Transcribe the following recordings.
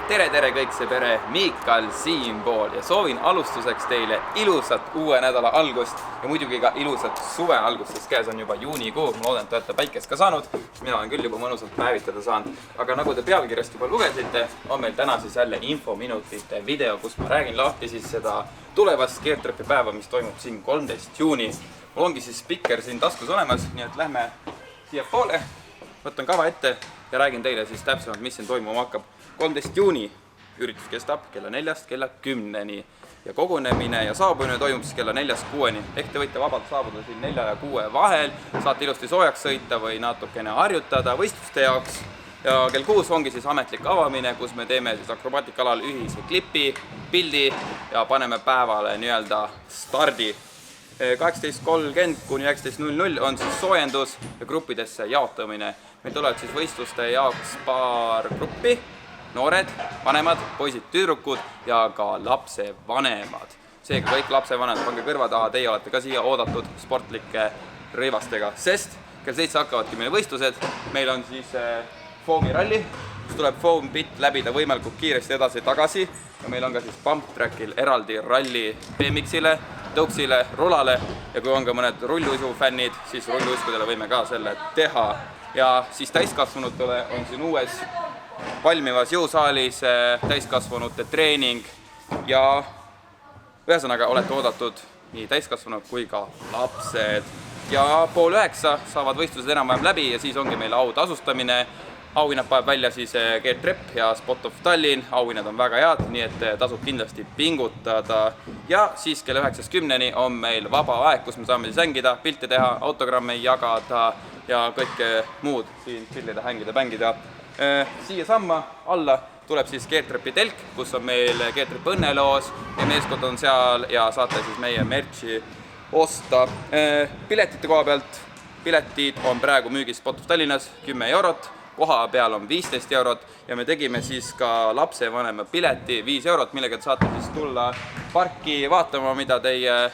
Tere kõik see pere, Miikal siinpool ja soovin alustuseks teile ilusat uue nädala algust ja muidugi ka ilusat suve algust, sest käes on juba juunikuu. Ma loodan, et olete päikest ka saanud. Mina olen küll juba mõnusalt päevitada saanud. Aga nagu te pealkirjast juba lugesite, on meil täna siis jälle infominutite video, kus ma räägin lahti siis seda tulevast Geartrepi päeva, mis toimub siin 13. juuni. Mul ongi siis spikker siin taskus olemas, nii et lähme siia poole, võtan kava ette ja räägin teile siis täpsemalt, mis siin toimuma hakkab. 13. juuni üritus kestab kella 4-st kella 10-ni ja kogunemine ja saabumine toimub siis kella 4-st 6-ni. Ehk te võite vabalt saabuda siin 4 ja 6 vahel, saate ilusti soojaks sõita või natukene harjutada võistluste jaoks. Ja kell 6 ongi siis ametlik avamine, kus me teeme siis akrobaatikaalal ühise klipi, pildi ja paneme päevale nii-öelda stardi. 18.30 kuni 19.00 on siis soojendus ja gruppidesse jaotamine. Meil tulevad siis võistluste jaoks paar gruppi, noored, vanemad, poisid, tüdrukud ja ka lapsevanemad. Seega kõik lapsevanemad, pange kõrva taha, teie olete ka siia oodatud sportlike rõivastega, sest kell 7 hakkavadki meie võistlused. Meil on siis foomiralli, kus tuleb foam pit läbida võimalikult kiiresti edasi-tagasi ja meil on ka siis pump trackil eraldi ralli BMX-ile, tõuksile, rulale ja kui on ka mõned rulluisu fännid, siis rulluiskudele võime ka selle teha. Ja siis täiskasvanutele on siin uues valmivas jõusaalis täiskasvanute treening ja ühesõnaga olete oodatud nii täiskasvanud kui ka lapsed. Ja 8:30 saavad võistlused enam-vähem läbi ja siis ongi meil autasustamine. Auhinnad paneb välja siis Geartrep ja Spot of Tallinn. Auhinnad on väga head, nii et tasub kindlasti pingutada. Ja siis kella 9:10 on meil vaba aeg, kus me saame siis hängida, pilte teha, autogramme jagada ja kõike muud siin chillida, hängida, bängida. Siia samma alla tuleb siis Geartrepi telk, kus on meil Geartrep õnneloos ja meeskond on seal ja saate siis meie merchi osta. Piletite koha pealt, piletid on praegu müügis Spot of Tallinnas 10 eurot, koha peal on 15 eurot ja me tegime siis ka lapsevanema pileti 5 eurot, millega saate siis tulla parki vaatama, mida teie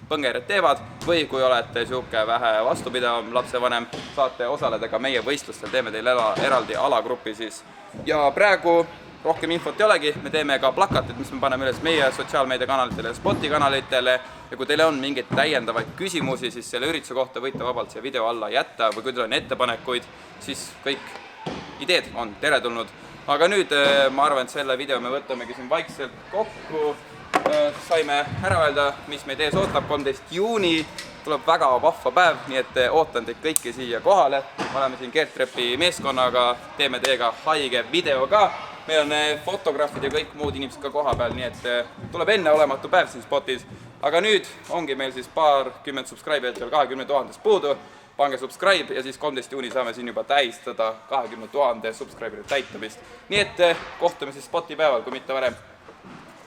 põngerid teevad või kui olete siuke vähe vastupidavam lapsevanem, saate osaleda ka meie võistlustel, teeme teile eraldi alagrupi siis. Ja praegu rohkem infot ei olegi, me teeme ka plakatid, mis me paneme üles meie sotsiaalmeediakanalitele ja Spoti kanalitele ja kui teil on mingeid täiendavaid küsimusi, siis selle ürituse kohta võite vabalt siia video alla jätta või kui teil on ettepanekuid, siis kõik ideed on teretulnud. Aga nüüd ma arvan, et selle video me võtamegi siin vaikselt kokku. Saime ära öelda, mis meid ees ootab. 13. juuni tuleb väga vahva päev, nii et ootan teid kõiki siia kohale. Me oleme siin Geartrepi meeskonnaga, teeme teiega haige video ka. Meil on fotograafid ja kõik muud inimesed ka koha peal, nii et tuleb enne olematu päev siin Spotis. Aga nüüd ongi meil siis paarkümmend subscriberit veel 20 000 puudu. Pange subscribe ja siis 13. juuni saame siin juba tähistada 20 000 subscriberit täitumist. Nii et kohtume siis Spoti päeval, kui mitte varem.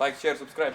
Like, share, subscribe.